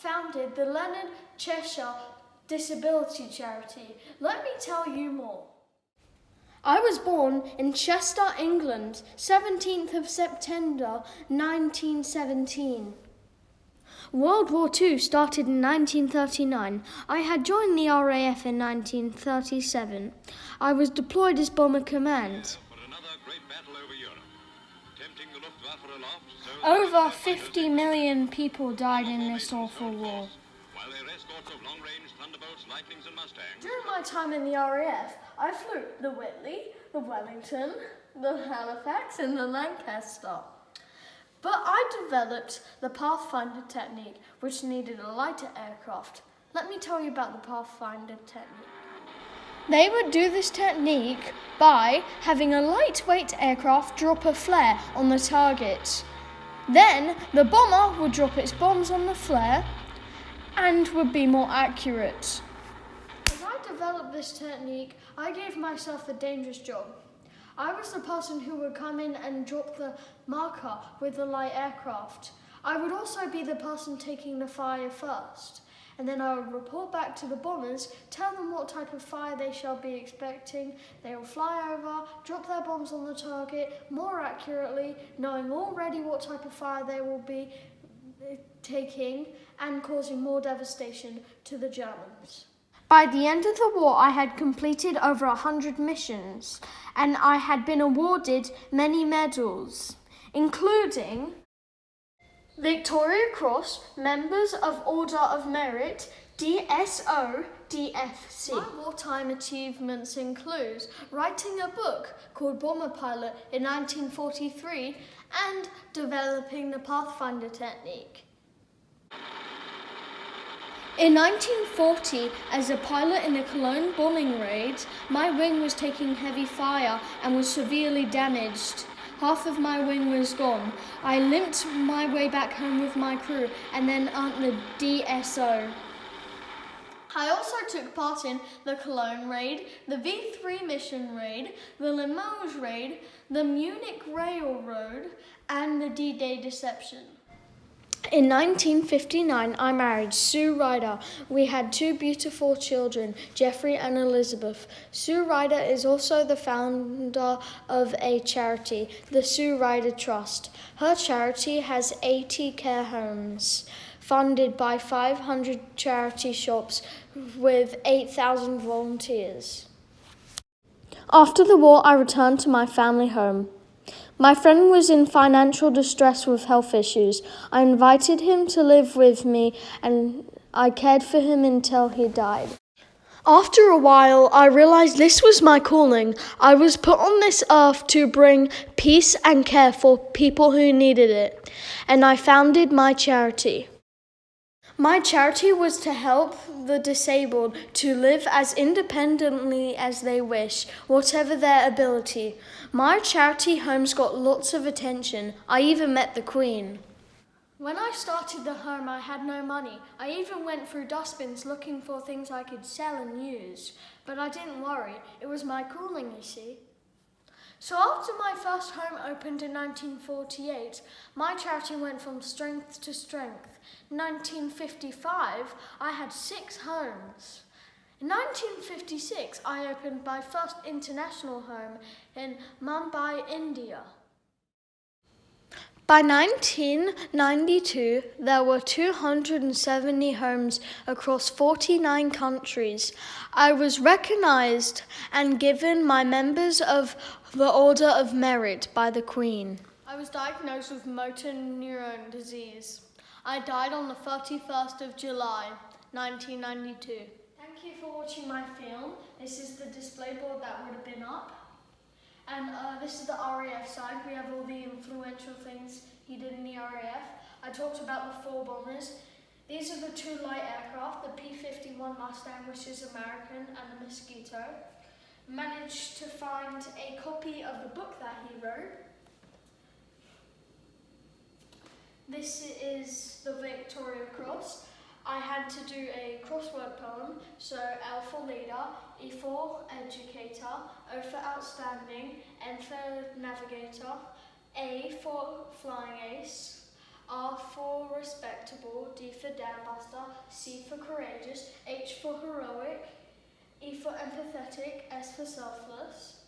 founded the Leonard Cheshire disability charity. Let me tell you more. I was born in Chester, England, 17th of September 1917. World War II started in 1939. I had joined the RAF in 1937. I was deployed as Bomber Command. Over 50 million people died in this awful war. During my time in the RAF, I flew the Whitley, the Wellington, the Halifax and the Lancaster. But I developed the Pathfinder technique, which needed a lighter aircraft. Let me tell you about the Pathfinder technique. They would do this technique by having a lightweight aircraft drop a flare on the target. Then the bomber would drop its bombs on the flare and would be more accurate. As I developed this technique, I gave myself a dangerous job. I was the person who would come in and drop the marker with the light aircraft. I would also be the person taking the fire first. And then I would report back to the bombers, tell them what type of fire they shall be expecting. They will fly over, drop their bombs on the target more accurately, knowing already what type of fire they will be taking and causing more devastation to the Germans. By the end of the war, I had completed over 100 missions, and I had been awarded many medals, including Victoria Cross, Members of Order of Merit, DSO, DFC. My wartime achievements include writing a book called Bomber Pilot in 1943 and developing the Pathfinder technique. In 1940, as a pilot in the Cologne bombing raid, my wing was taking heavy fire and was severely damaged. Half of my wing was gone. I limped my way back home with my crew and then earned the DSO. I also took part in the Cologne raid, the V3 mission raid, the Limoges raid, the Munich Railroad, and the D-Day deception. In 1959, I married Sue Ryder. We had 2 beautiful children, Jeffrey and Elizabeth. Sue Ryder is also the founder of a charity, the Sue Ryder Trust. Her charity has 80 care homes, funded by 500 charity shops with 8,000 volunteers. After the war, I returned to my family home. My friend was in financial distress with health issues. I invited him to live with me and I cared for him until he died. After a while, I realized this was my calling. I was put on this earth to bring peace and care for people who needed it, and I founded my charity. My charity was to help the disabled to live as independently as they wish, whatever their ability. My charity homes got lots of attention. I even met the Queen. When I started the home, I had no money. I even went through dustbins looking for things I could sell and use. But I didn't worry. It was my calling, you see. So after my first home opened in 1948, my charity went from strength to strength. In 1955, I had 6 homes. In 1956, I opened my first international home in Mumbai, India. By 1992, there were 270 homes across 49 countries. I was recognized and given my Members of the Order of Merit by the Queen. I was diagnosed with motor neuron disease. I died on the 31st of July, 1992. Thank you for watching my film. This is the display board that would have been up. And this is the RAF side. We have all the influential things he did in the RAF. I talked about the 4 bombers. These are the 2 light aircraft, the P-51 Mustang, which is American, and the Mosquito. Managed to find a copy of the book that he wrote. This is the Victoria Cross. I had to do a crossword poem, so L for leader, E for educator, O for outstanding, N for navigator, A for flying ace, R for respectable, D for dambuster, C for courageous, H for heroic, E for empathetic, S for selfless,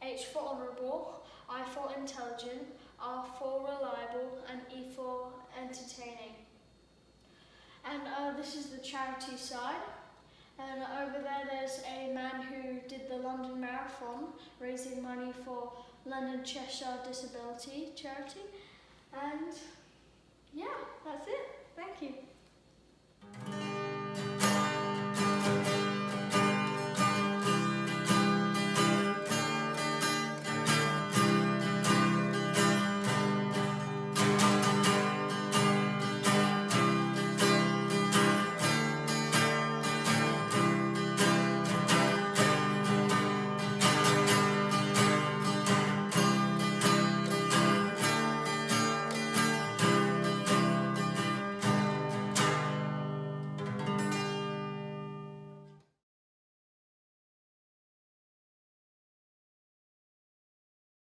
H for honourable, I for intelligent, R for reliable, and E for entertaining. And this is the charity side. And over there's a man who did the London Marathon, raising money for Leonard, Cheshire disability charity. And yeah, that's it. Thank you.